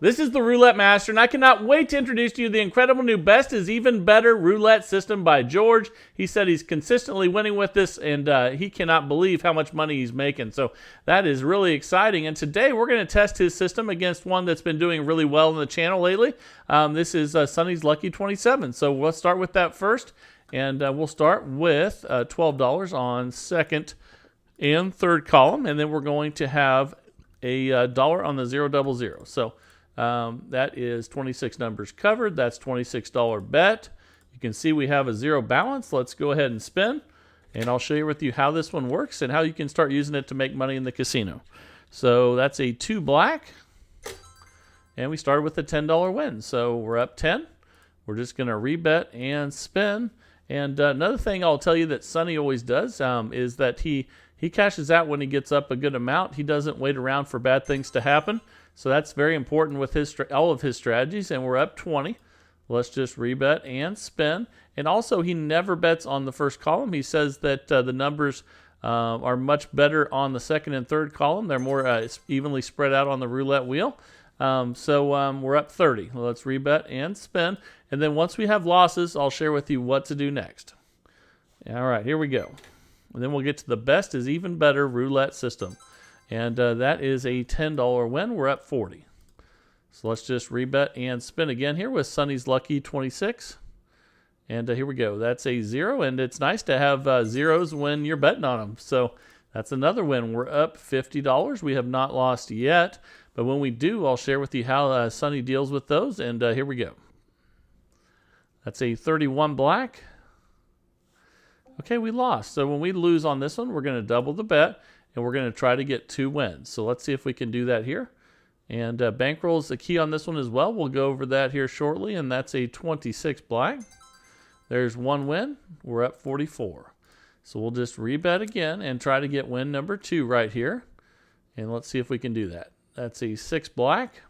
This is the Roulette Master, and I cannot wait to introduce to you the incredible new Best is Even Better Roulette system by George. He said he's consistently winning with this, and he cannot believe how much money he's making. So that is really exciting. And today we're going to test his system against one that's been doing really well on the channel lately. This is Sonny's Lucky 27. So let's start with that first, and we'll start with $12 on second and third column, and then we're going to have a dollar on the 000. So that is 26 numbers covered. That's $26 bet. You can see we have a zero balance. Let's go ahead and spin, and I'll show you with you how this one works and how you can start using it to make money in the casino. So that's a 2 black, and we started with a $10 win. So we're up 10. We're just going to rebet and spin. And another thing I'll tell you that Sonny always does is that he cashes out when he gets up a good amount. He doesn't wait around for bad things to happen. So that's very important with all of his strategies, and we're up 20. Let's just rebet and spin. And also, he never bets on the first column. He says that the numbers are much better on the second and third column. They're more evenly spread out on the roulette wheel. So we're up 30. Let's rebet and spin. And then once we have losses, I'll share with you what to do next. All right, here we go. And then we'll get to the Best is Even Better roulette system. And that is a $10 win. We're up 40. So let's just rebet and spin again here with Sonny's Lucky 26. And here we go. That's a 0, and it's nice to have zeros when you're betting on them. So that's another win. We're up $50. We have not lost yet, but when we do, I'll share with you how Sonny deals with those. And here we go. That's a 31 black. Okay, we lost. So when we lose on this one, we're going to double the bet, and we're going to try to get 2 wins. So let's see if we can do that here. And bankroll is the key on this one as well. We'll go over that here shortly, and that's a 26 black. There's 1 win. We're up 44. So we'll just rebet again and try to get win number 2 right here. And let's see if we can do that. That's a 6 black.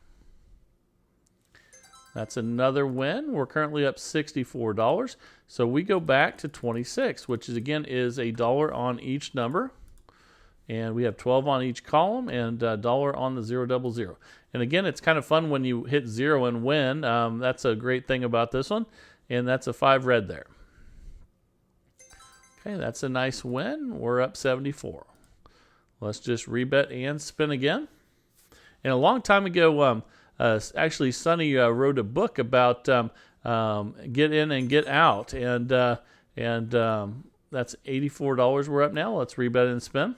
That's another win. We're currently up $64. So we go back to 26, which is again is a dollar on each number. And we have 12 on each column and a dollar on the 000. And again, it's kind of fun when you hit 0 and win. That's a great thing about this one. And that's a 5 red there. Okay, that's a nice win. We're up 74. Let's just rebet and spin again. And a long time ago, actually, Sonny wrote a book about get in and get out. And that's $84 we're up now. Let's rebet and spin.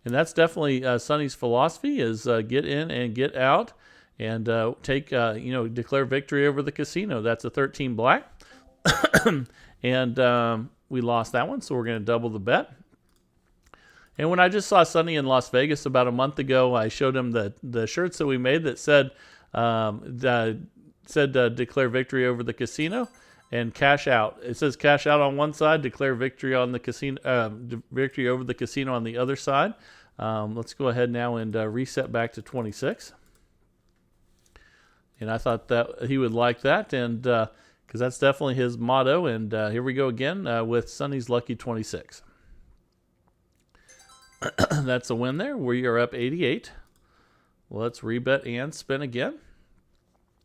And that's definitely Sonny's philosophy is get in and get out and declare victory over the casino. That's a 13 black. And we lost that one, so we're going to double the bet. And when I just saw Sonny in Las Vegas about a month ago, I showed him the shirts that we made that said declare victory over the casino and cash out. It says cash out on one side, declare victory on the casino, victory over the casino on the other side. Let's go ahead now and reset back to 26. And I thought that he would like that, and because that's definitely his motto. And here we go again with Sonny's Lucky 26. That's a win there. We are up 88. Let's rebet and spin again.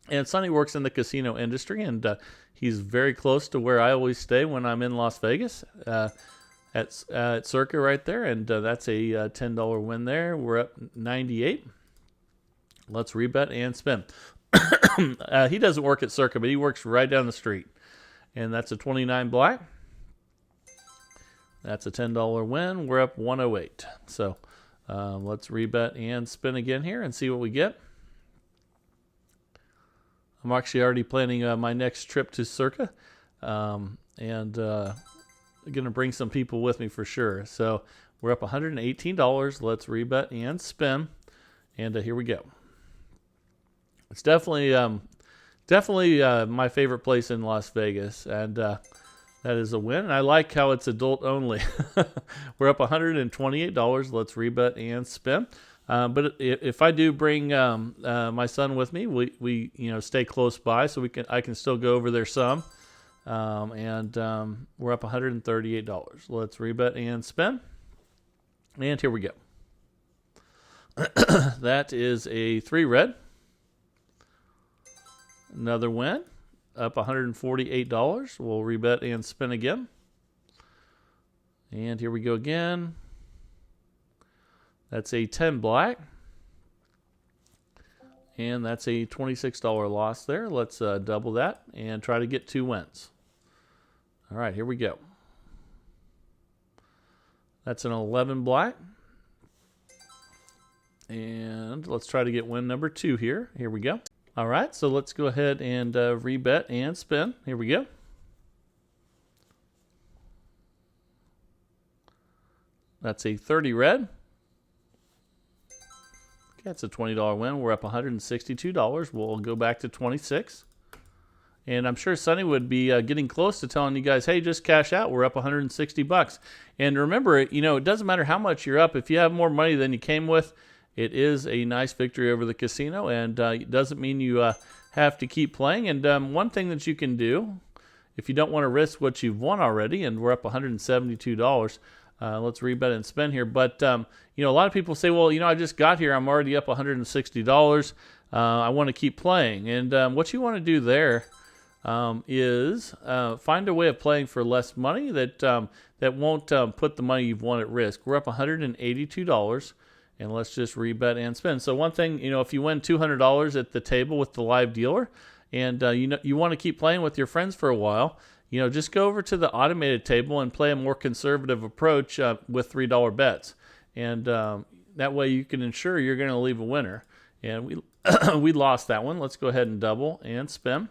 And Sonny works in the casino industry, and he's very close to where I always stay when I'm in Las Vegas at Circa right there. And that's a $10 win there. We're up 98. Let's rebet and spin. He doesn't work at Circa, but he works right down the street. And that's a 29 black. That's a $10 win. We're up 108. So let's rebet and spin again here and see what we get. I'm actually already planning my next trip to Circa, and going to bring some people with me for sure. So we're up $118. Let's rebet and spin, and here we go. It's definitely my favorite place in Las Vegas, and that is a win. And I like how it's adult only. We're up $128. Let's rebet and spin. But if I do bring my son with me, we stay close by, so I can still go over there some. And we're up $138. Let's rebet and spin. And here we go. That is a 3 red. Another win, up $148. We'll rebet and spin again. And here we go again. That's a 10 black. And that's a $26 loss there. Let's double that and try to get 2 wins. All right, here we go. That's an 11 black. And let's try to get win number 2 here. Here we go. All right, so let's go ahead and rebet and spin. Here we go. That's a 30 red. Okay, that's a $20 win. We're up $162. We'll go back to 26. And I'm sure Sonny would be getting close to telling you guys, hey, just cash out. We're up $160. And remember, you know, it doesn't matter how much you're up. If you have more money than you came with, it is a nice victory over the casino, and it doesn't mean you have to keep playing. And one thing that you can do, if you don't want to risk what you've won already, and we're up $172, let's rebet and spin here. But, you know, a lot of people say, well, you know, I just got here. I'm already up $160. I want to keep playing. And what you want to do there is find a way of playing for less money that won't put the money you've won at risk. We're up $182. And let's just rebet and spin. So one thing, you know, if you win $200 at the table with the live dealer, and you know you want to keep playing with your friends for a while, you know, just go over to the automated table and play a more conservative approach with $3 bets, and that way you can ensure you're going to leave a winner. And we we lost that one. Let's go ahead and double and spin,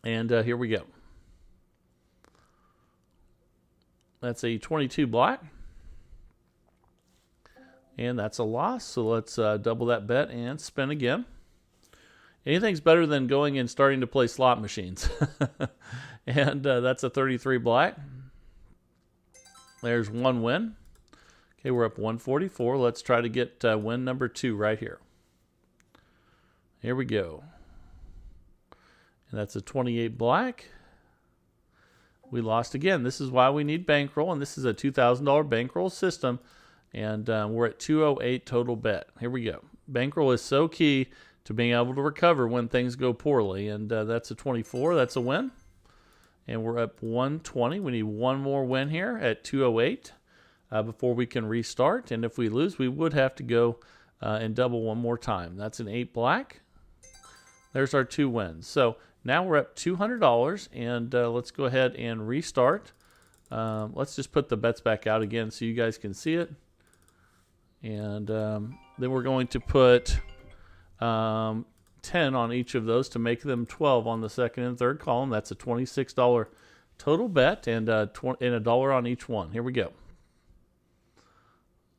and here we go. That's a 22 black. And that's a loss, so let's double that bet and spin again. Anything's better than going and starting to play slot machines. And that's a 33 black. There's 1 win. Okay, we're up 144. Let's try to get win number 2 right here. Here we go. And that's a 28 black. We lost again. This is why we need bankroll, and this is a $2,000 bankroll system. And we're at 208 total bet. Here we go. Bankroll is so key to being able to recover when things go poorly. And that's a 24. That's a win. And we're up 120. We need one more win here at 208 before we can restart. And if we lose, we would have to go and double one more time. That's an 8 black. There's our 2 wins. So now we're up $200. And let's go ahead and restart. Let's just put the bets back out again so you guys can see it. And then we're going to put 10 on each of those to make them 12 on the second and third column. That's a $26 total bet and $1 on each one. Here we go.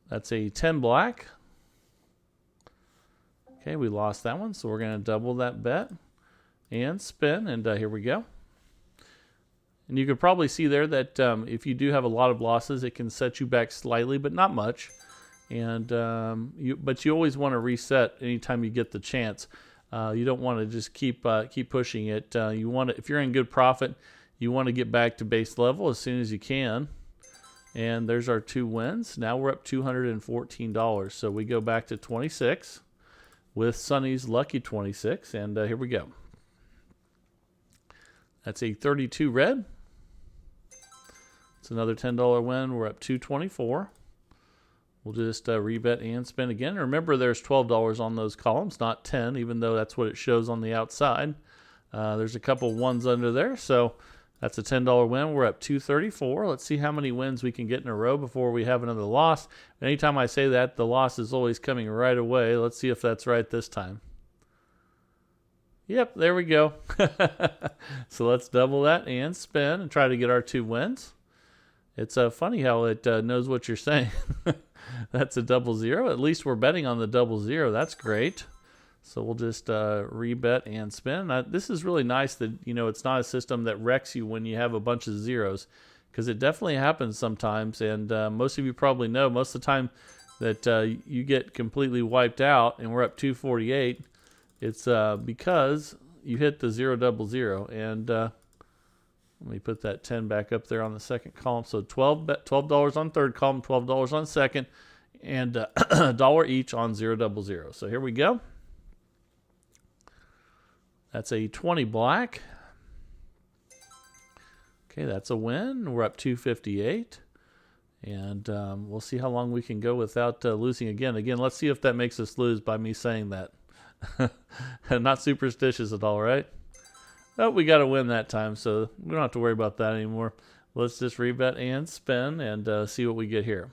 That's a 10 black. Okay, we lost that one, so we're going to double that bet and spin. And here we go. And you could probably see there that if you do have a lot of losses, it can set you back slightly, but not much. And but you always want to reset anytime you get the chance. You don't want to just keep pushing it. You want to, if you're in good profit, you want to get back to base level as soon as you can. And there's our 2 wins. Now we're up $214. So we go back to 26 with Sonny's lucky 26, and here we go. That's a 32 red. It's another $10 win. We're up $224. We'll just rebet and spin again. Remember, there's $12 on those columns, not 10, even though that's what it shows on the outside. There's a couple ones under there, so that's a $10 win. We're up $234. Let's see how many wins we can get in a row before we have another loss. Anytime I say that, the loss is always coming right away. Let's see if that's right this time. Yep, there we go. So let's double that and spin and try to get our 2 wins. It's funny how it knows what you're saying. That's a 00. At least we're betting on the 00. That's great. So we'll just rebet and spin. This is really nice that, you know, it's not a system that wrecks you when you have a bunch of zeros, because it definitely happens sometimes. And most of you probably know most of the time that you get completely wiped out and we're up 248. It's because you hit the 000. And let me put that 10 back up there on the second column. So $12 on third column, $12 on second, and $1 each on 000. So here we go. That's a 20 black. Okay, that's a win. We're up 258. And we'll see how long we can go without losing again. Again, let's see if that makes us lose by me saying that. Not superstitious at all, right? Oh, we got to win that time, so we don't have to worry about that anymore. Let's just rebet and spin and see what we get here.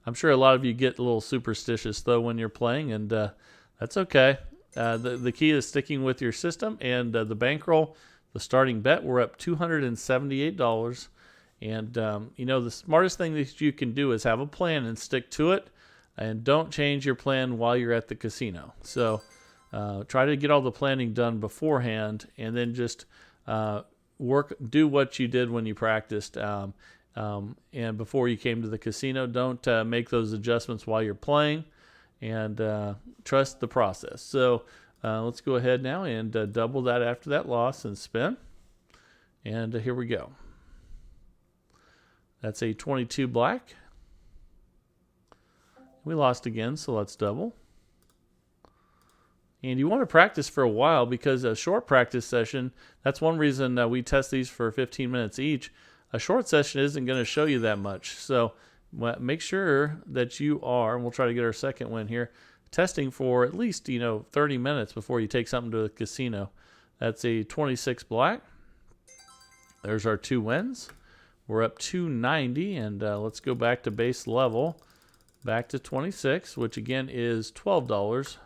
I'm sure a lot of you get a little superstitious, though, when you're playing, and that's okay. The key is sticking with your system and the bankroll. The starting bet, we're up $278. And, you know, the smartest thing that you can do is have a plan and stick to it. And don't change your plan while you're at the casino. So try to get all the planning done beforehand and then just do what you did when you practiced. And before you came to the casino, don't make those adjustments while you're playing. And trust the process. So let's go ahead now and double that after that loss and spin. And here we go. That's a 22 black. We lost again, so let's double. And you want to practice for a while because a short practice session, that's one reason we test these for 15 minutes each. A short session isn't going to show you that much. So make sure that you are, and we'll try to get our second win here, testing for at least 30 minutes before you take something to the casino. That's a 26 black. There's our 2 wins. We're up 290, and let's go back to base level, back to 26, which again is $12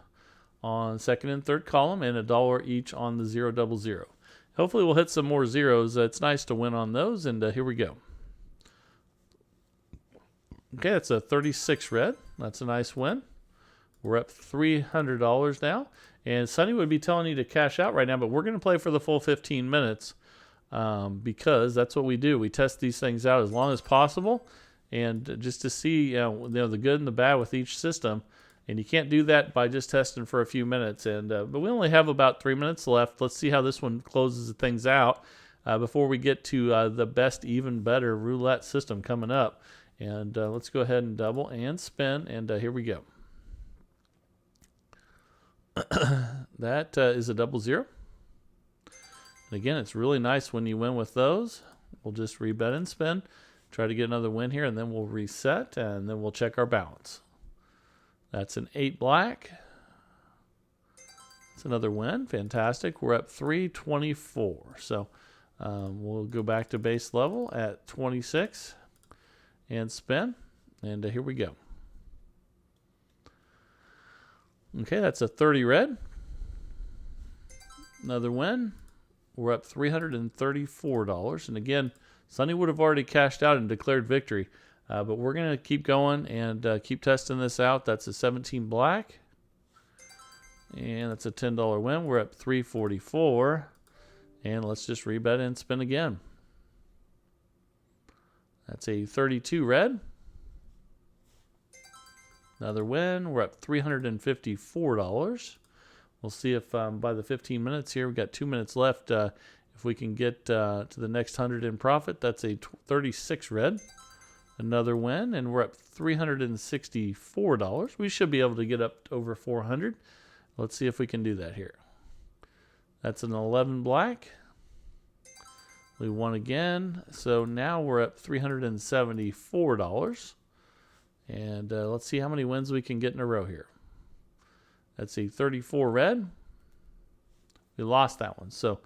on second and third column, and $1 each on the 0 double 0. Hopefully we'll hit some more zeros. It's nice to win on those, and here we go. Okay, that's a 36 red. That's a nice win. We're up $300 now, and Sonny would be telling you to cash out right now, but we're going to play for the full 15 minutes. Because that's what we do. We test these things out as long as possible, and just to see the good and the bad with each system. And you can't do that by just testing for a few minutes. And but we only have about 3 minutes left. Let's see how this one closes things out before we get to the best, even better roulette system coming up. And let's go ahead and double and spin. And here we go. That is a double 0. And again, it's really nice when you win with those. We'll just rebet and spin, try to get another win here, and then we'll reset, and then we'll check our balance. That's an 8 black. That's another win. Fantastic. We're up 324. So we'll go back to base level at 26 and spin. And here we go. Okay, that's a 30 red. Another win. We're up $334. And again, Sonny would have already cashed out and declared victory. But we're going to keep going and keep testing this out. That's a 17 black. And that's a $10 win. We're up $344. And let's just rebet and spin again. That's a 32 red. Another win. We're up $354. We'll see if by the 15 minutes here, we've got 2 minutes left. If we can get to the next 100 in profit, that's a 36 red. Another win, and we're up $364. We should be able to get up over 400. Let's see if we can do that here. That's an 11 black. We won again. So now we're up $374. And let's see how many wins we can get in a row here. That's a 34 red. We lost that one. So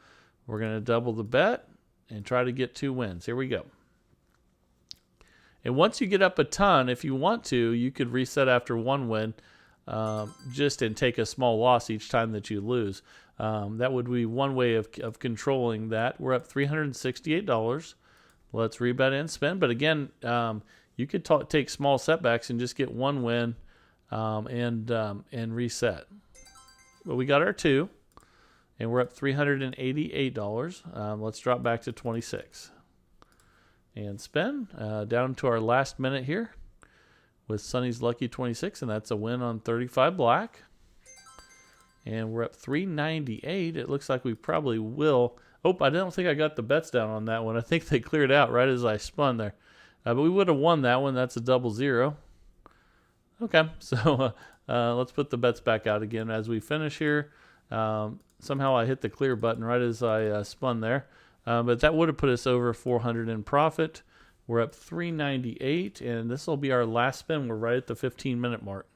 we're going to double the bet and try to get 2 wins. Here we go. And once you get up a ton, if you want to, you could reset after 1 win just and take a small loss each time that you lose. That would be one way of controlling that. We're up $368. Let's rebet and spin. But again, you could take small setbacks and just get 1 win and reset. But we got our 2, and we're up $388. Let's drop back to 26 and spin down to our last minute here with Sonny's Lucky 26, and that's a win on 35 black. And we're up $398. It looks like we probably will. Oh, I don't think I got the bets down on that one. I think they cleared out right as I spun there. But we would have won that one. That's a double 0. Okay, so let's put the bets back out again as we finish here. somehow I hit the clear button right as I spun there. But that would have put us over 400 in profit. We're up 398, and this will be our last spin. We're right at the 15-minute mark.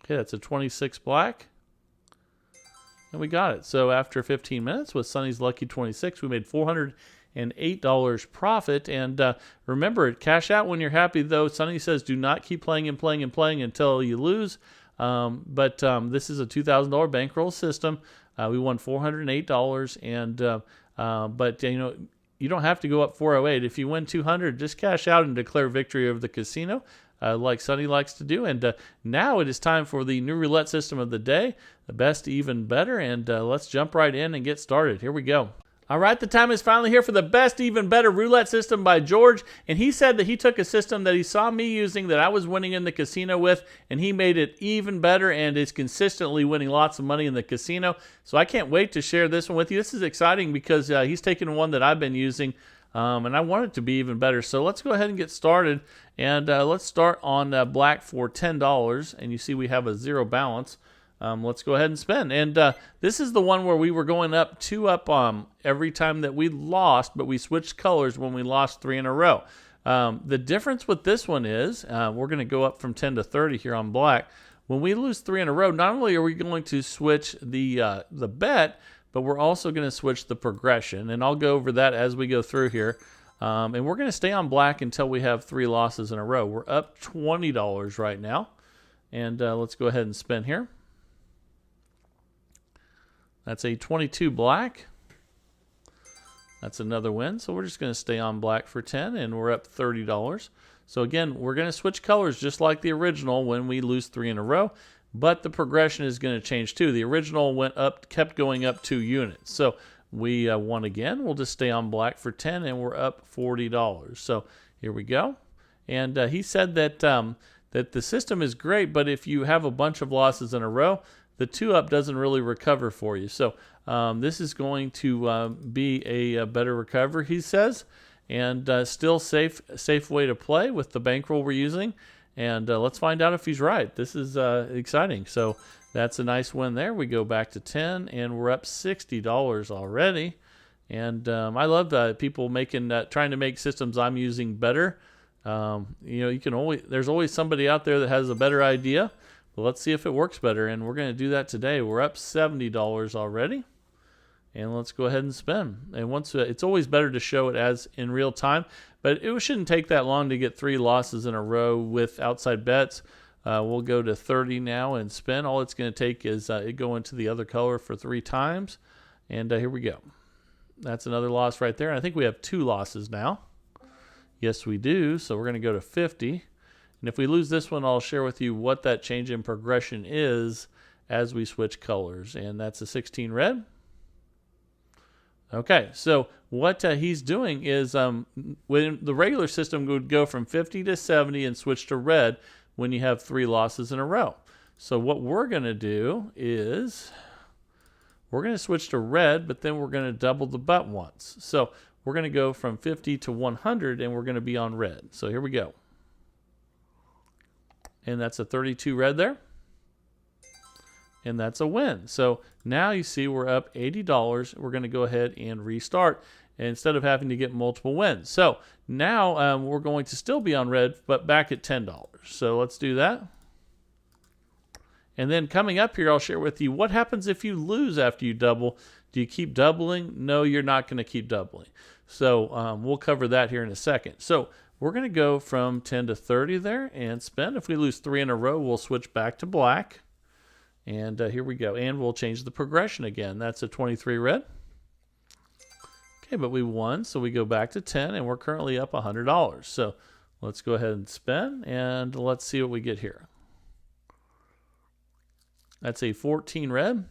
Okay, that's a 26 black. And we got it. So after 15 minutes with Sonny's Lucky 26, we made $408 profit. And remember, cash out when you're happy, though. Sonny says do not keep playing and playing and playing until you lose. But this is a $2,000 bankroll system. We won $408, and but you don't have to go up 408. If you win 200, just cash out and declare victory over the casino, like Sonny likes to do. And now it is time for the new roulette system of the day, the best, even better. And let's jump right in and get started. Here we go. All right, the time is finally here for the best, even better roulette system by George. And he said that he took a system that he saw me using that I was winning in the casino with, and he made it even better and is consistently winning lots of money in the casino. So I can't wait to share this one with you. This is exciting because he's taken one that I've been using, and I want it to be even better. So let's go ahead and get started. And let's start on black for $10. And you see we have a zero balance. Let's go ahead and spin. And this is the one where we were going up 2 up every time that we lost, but we switched colors when we lost 3 in a row. The difference with this one is we're going to go up from 10 to 30 here on black. When we lose 3 in a row, not only are we going to switch the bet, but we're also going to switch the progression. And I'll go over that as we go through here. And we're going to stay on black until we have 3 losses in a row. We're up $20 right now. And let's go ahead and spin here. That's a 22 black. That's another win. So we're just going to stay on black for 10, and we're up $30. So again, we're going to switch colors just like the original when we lose 3 in a row, but the progression is going to change too. The original went up, kept going up 2 units. So we won again. We'll just stay on black for 10, and we're up $40. So here we go. And he said that that the system is great, but if you have a bunch of losses in a row, the 2 up doesn't really recover for you. So this is going to be a better recovery, he says, and still safe way to play with the bankroll we're using. And let's find out if he's right. This is exciting. So that's a nice win there. We go back to 10, and we're up $60 already. And I love people trying to make systems I'm using better. There's always somebody out there that has a better idea. Well, let's see if it works better, and we're going to do that today. We're up $70 already, and let's go ahead and spin. And once it's always better to show it as in real time, but it shouldn't take that long to get 3 losses in a row with outside bets. We'll go to 30 now and spin. All it's going to take is go into the other color for 3 times, and here we go. That's another loss right there. And I think we have 2 losses now. Yes, we do. So we're going to go to 50. And if we lose this one, I'll share with you what that change in progression is as we switch colors. And that's a 16 red. Okay, so what he's doing is when the regular system would go from 50 to 70 and switch to red when you have 3 losses in a row. So what we're going to do is we're going to switch to red, but then we're going to double the bet once. So we're going to go from 50 to 100, and we're going to be on red. So here we go. And that's a 32 red there. And that's a win. So now you see we're up $80. We're going to go ahead and restart instead of having to get multiple wins. So now we're going to still be on red, but back at $10. So let's do that. And then coming up here, I'll share with you what happens if you lose after you double. Do you keep doubling? No, you're not going to keep doubling. So we'll cover that here in a second. So we're going to go from 10 to 30 there and spin. If we lose 3 in a row, we'll switch back to black. And here we go. And we'll change the progression again. That's a 23 red. Okay, but we won, so we go back to 10, and we're currently up $100. So let's go ahead and spin, and let's see what we get here. That's a 14 red.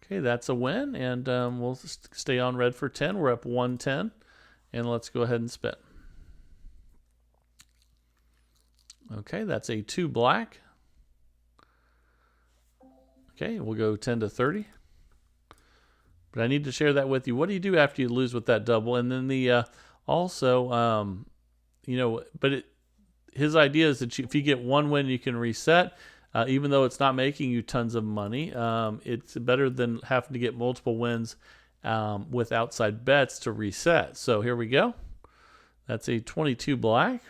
Okay, that's a win, and we'll stay on red for 10. We're up 110. And let's go ahead and spin. Okay, that's a 2 black. Okay, we'll go 10 to 30. But I need to share that with you. What do you do after you lose with that double? And then the his idea is that if you get 1 win, you can reset. even though it's not making you tons of money. It's better than having to get multiple wins with outside bets to reset. So here we go. That's a 22 black.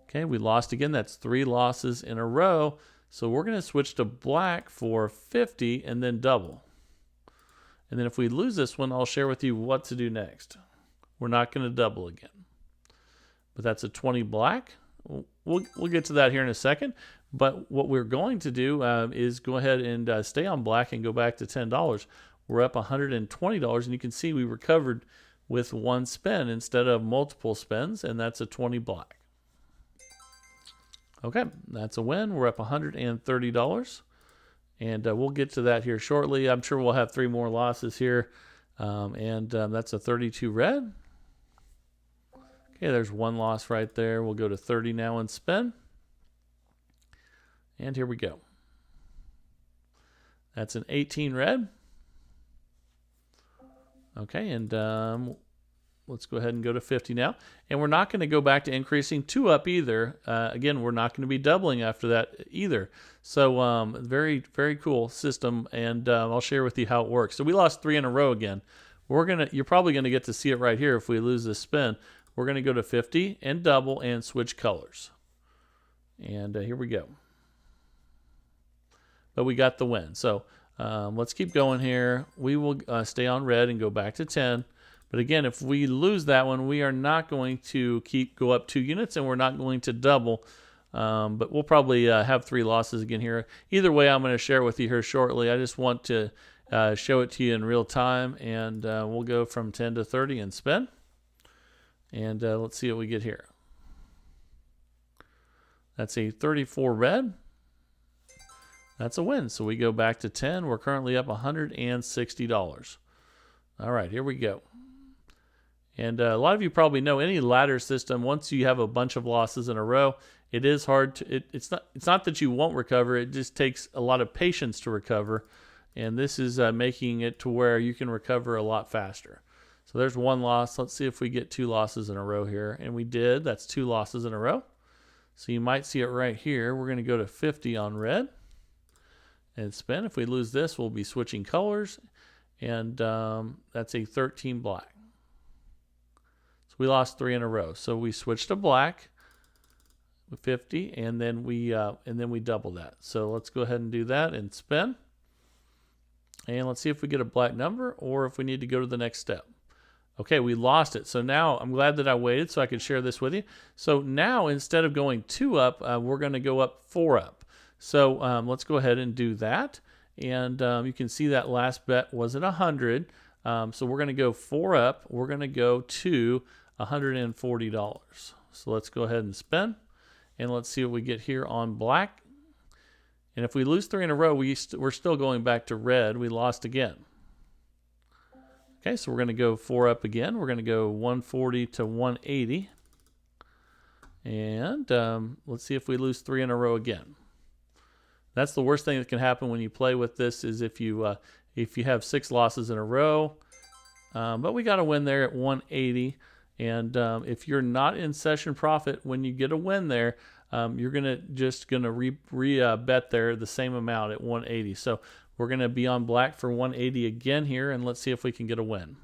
Okay, we lost again. That's 3 losses in a row. So we're going to switch to black for 50 and then double. And then if we lose this one, I'll share with you what to do next. We're not going to double again. But that's a 20 black. We'll get to that here in a second. But what we're going to do is go ahead and stay on black and go back to $10. We're up $120, and you can see we recovered with 1 spin instead of multiple spins, and that's a 20 black. Okay, that's a win. We're up $130, and we'll get to that here shortly. I'm sure we'll have 3 more losses here, and that's a 32 red. Okay, there's 1 loss right there. We'll go to 30 now and spin. And here we go. That's an 18 red. Okay, and let's go ahead and go to 50 now. And we're not going to go back to increasing 2 up either. Again, we're not going to be doubling after that either. So very, very cool system, and I'll share with you how it works. So we lost 3 in a row again. You're probably going to get to see it right here if we lose this spin. We're going to go to 50 and double and switch colors. And here we go. But we got the win. So let's keep going here. We will stay on red and go back to 10. But again, if we lose that one, we are not going to go up 2 units, and we're not going to double. But we'll probably have 3 losses again here. Either way, I'm going to share it with you here shortly. I just want to show it to you in real time. And we'll go from 10 to 30 and spin. And let's see what we get here. That's a 34 red. That's a win. So we go back to 10. We're currently up $160. All right, here we go. And a lot of you probably know any ladder system, once you have a bunch of losses in a row, it is hard to, it's not that you won't recover, it just takes a lot of patience to recover. And this is making it to where you can recover a lot faster. So there's 1 loss. Let's see if we get 2 losses in a row here. And we did. That's 2 losses in a row. So you might see it right here. We're going to go to 50 on red and spin. If we lose this, we'll be switching colors. And that's a 13 black. So we lost 3 in a row. So we switched to black with 50, and then we double that. So let's go ahead and do that and spin. And let's see if we get a black number or if we need to go to the next step. Okay, we lost it. So now I'm glad that I waited so I could share this with you. So now instead of going 2 up, we're going to go up 4 up. So let's go ahead and do that. And you can see that last bet was at 100. So we're going to go 4 up. We're going to go to $140. So let's go ahead and spin. And let's see what we get here on black. And if we lose 3 in a row, we're still going back to red. We lost again. Okay, so we're going to go 4 up again. We're going to go 140 to 180. And let's see if we lose 3 in a row again. That's the worst thing that can happen when you play with this is if you have 6 losses in a row. But we got a win there at 180. And if you're not in session profit, when you get a win there, you're gonna re-bet there the same amount at 180. So we're gonna be on black for 180 again here, and let's see if we can get a win.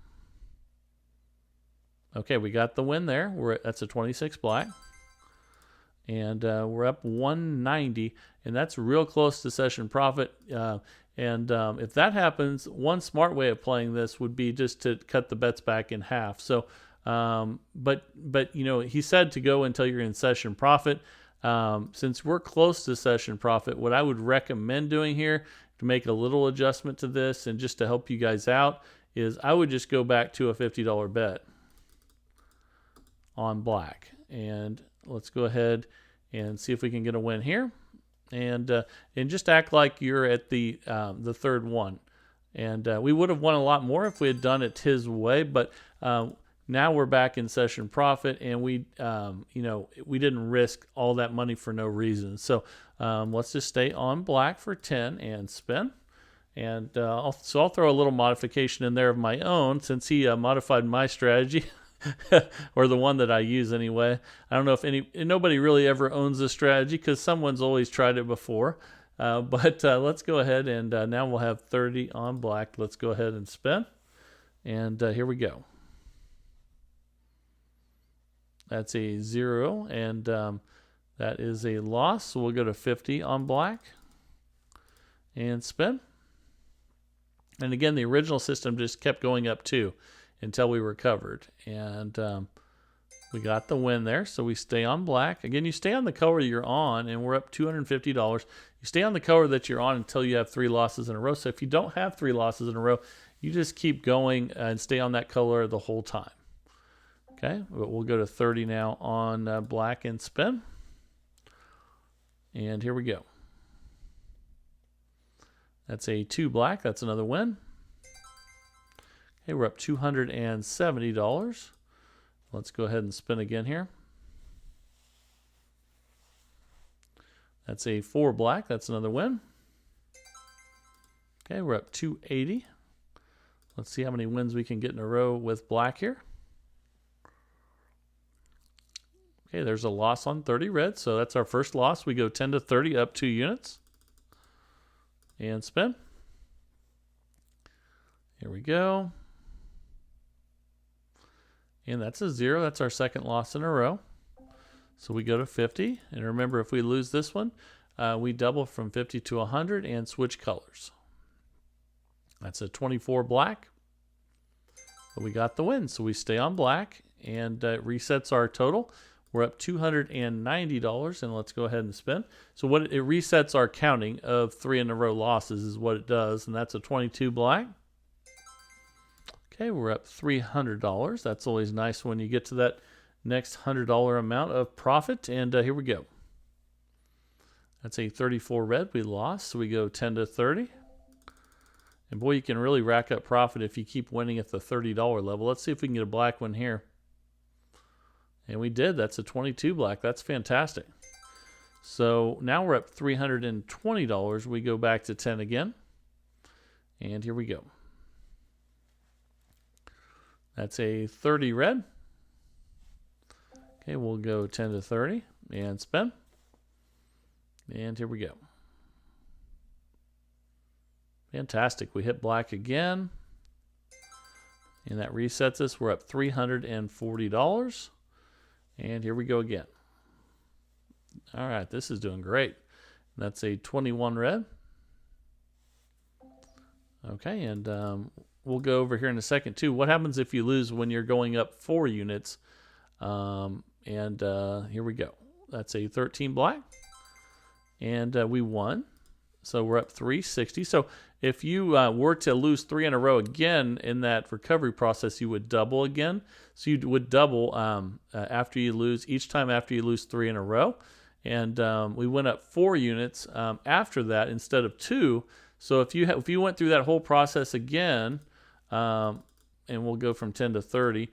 Okay, we got the win there. That's a 26 black, and we're up 190, and that's real close to session profit. If that happens, one smart way of playing this would be just to cut the bets back in half. So, but you know, he said to go until you're in session profit. Since we're close to session profit, what I would recommend doing here to make a little adjustment to this and just to help you guys out is I would just go back to a $50 bet on black. And let's go ahead and see if we can get a win here. And just act like you're at the third one. And we would have won a lot more if we had done it his way, but now we're back in session profit, and we didn't risk all that money for no reason. So let's just stay on black for 10 and spin. And I'll throw a little modification in there of my own since he modified my strategy. or the one that I use anyway. I don't know if nobody really ever owns this strategy because someone's always tried it before. But let's go ahead and now we'll have 30 on black. Let's go ahead and spin. And here we go. That's a 0, and that is a loss. So we'll go to 50 on black and spin. And again, the original system just kept going up too until we recovered. And we got the win there, so we stay on black. Again, you stay on the color you're on, and we're up $250. You stay on the color that you're on until you have 3 losses in a row. So if you don't have 3 losses in a row, you just keep going and stay on that color the whole time. Okay, but we'll go to 30 now on black and spin. And here we go. That's a 2 black. That's another win. Okay, we're up $270. Let's go ahead and spin again here. That's a 4 black. That's another win. Okay, we're up $280. Let's see how many wins we can get in a row with black here. Okay, there's a loss on 30 red, so that's our first loss. We go 10 to 30, up 2 units. And spin. Here we go. And that's a 0. That's our second loss in a row. So we go to 50. And remember, if we lose this one, we double from 50 to 100 and switch colors. That's a 24 black. But we got the win. So we stay on black, and it resets our total. We're up $290, and let's go ahead and spin. So what it resets our counting of 3 in a row losses is what it does, and that's a 22 black. Okay, we're up $300. That's always nice when you get to that next $100 amount of profit, and here we go. That's a 34 red. We lost, so we go 10 to 30. And boy, you can really rack up profit if you keep winning at the $30 level. Let's see if we can get a black one here. And we did. That's a 22 black. That's fantastic. So now we're up $320. We go back to 10 again. And here we go. That's a 30 red. Okay, we'll go 10 to 30 and spin. And here we go. Fantastic. We hit black again. And that resets us. We're up $340. And here we go again. All right, this is doing great. That's a 21 red. Okay, and we'll go over here in a second too. What happens if you lose when you're going up 4 units? Here we go. That's a 13 black. And we won. So we're up 360. So if you were to lose 3 in a row again in that recovery process, you would double again. So you would double after you lose, each time after you lose 3 in a row. And we went up 4 units after that instead of 2. So if you went through that whole process again, and we'll go from 10 to 30,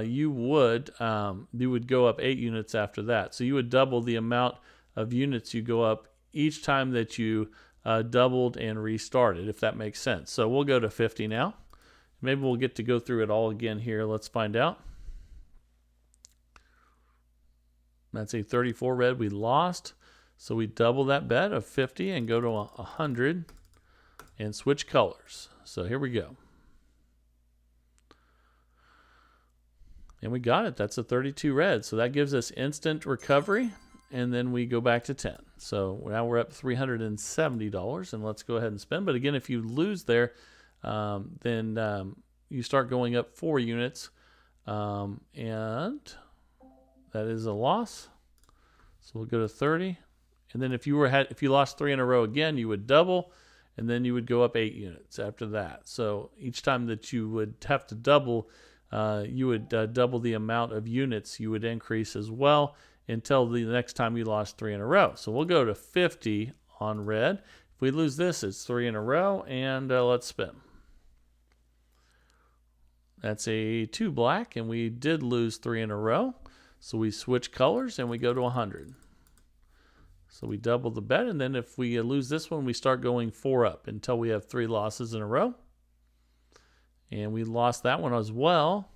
you would go up 8 units after that. So you would double the amount of units you go up each time that you doubled and restarted, if that makes sense. So we'll go to 50 now. Maybe we'll get to go through it all again here. Let's find out. That's a 34 red. We lost. So we double that bet of 50 and go to 100 and switch colors. So here we go. And we got it. That's a 32 red. So that gives us instant recovery. And then we go back to 10. So now we're up $370. And let's go ahead and spin. But again, if you lose there, then you start going up 4 units. And that is a loss. So we'll go to 30. And then if you lost 3 in a row again, you would double. And then you would go up 8 units after that. So each time that you would have to double, you would double the amount of units you would increase as well until the next time you lost 3 in a row. So we'll go to 50 on red. If we lose this, it's 3 in a row, and let's spin. That's a 2 black, and we did lose 3 in a row. So we switch colors, and we go to 100. So we double the bet, and then if we lose this one, we start going 4 up until we have 3 losses in a row. And we lost that one as well.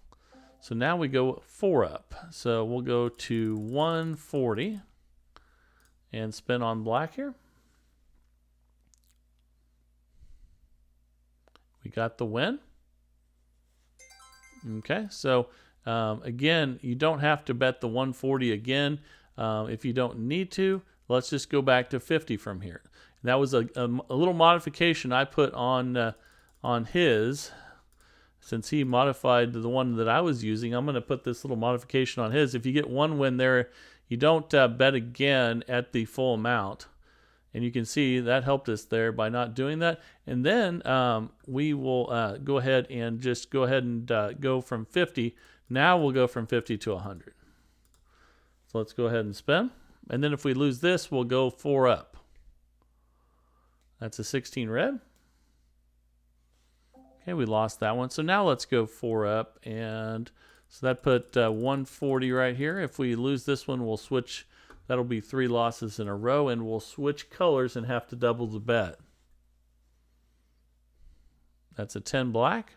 So now we go 4 up. So we'll go to 140 and spin on black here. We got the win. Okay, so again, you don't have to bet the 140 again if you don't need to. Let's just go back to 50 from here. And that was a little modification I put on his. Since he modified the one that I was using, I'm going to put this little modification on his. If you get one win there, you don't bet again at the full amount. And you can see that helped us there by not doing that. And then we will go ahead and just go ahead and go from 50. Now we'll go from 50 to 100. So let's go ahead and spin. And then if we lose this, we'll go 4 up. That's a 16 red. Okay, we lost that one. So now let's go 4 up. And so that put 140 right here. If we lose this one, we'll switch. That'll be 3 losses in a row, and we'll switch colors and have to double the bet. That's a 10 black.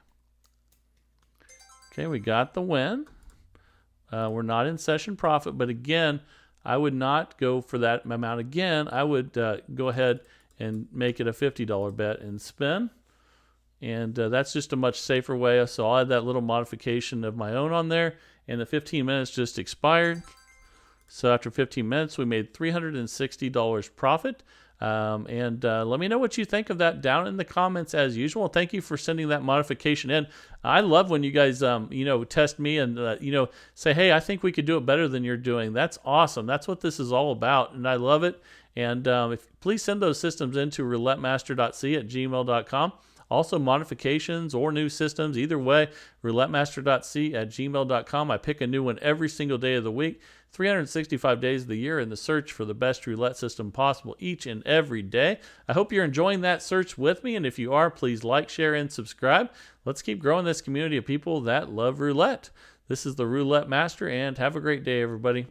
Okay, we got the win. We're not in session profit, but again, I would not go for that amount again. I would go ahead and make it a $50 bet and spin. And that's just a much safer way. So I'll add that little modification of my own on there. And the 15 minutes just expired. So after 15 minutes, we made $360 profit. Let me know what you think of that down in the comments as usual. Thank you for sending that modification in. I love when you guys, test me and, say, hey, I think we could do it better than you're doing. That's awesome. That's what this is all about, and I love it. And please send those systems into roulettemaster.c@gmail.com. Also, modifications or new systems, either way, roulettemaster.c@gmail.com. I pick a new one every single day of the week, 365 days of the year, in the search for the best roulette system possible each and every day. I hope you're enjoying that search with me, and if you are, please like, share, and subscribe. Let's keep growing this community of people that love roulette. This is the Roulette Master, and have a great day, everybody.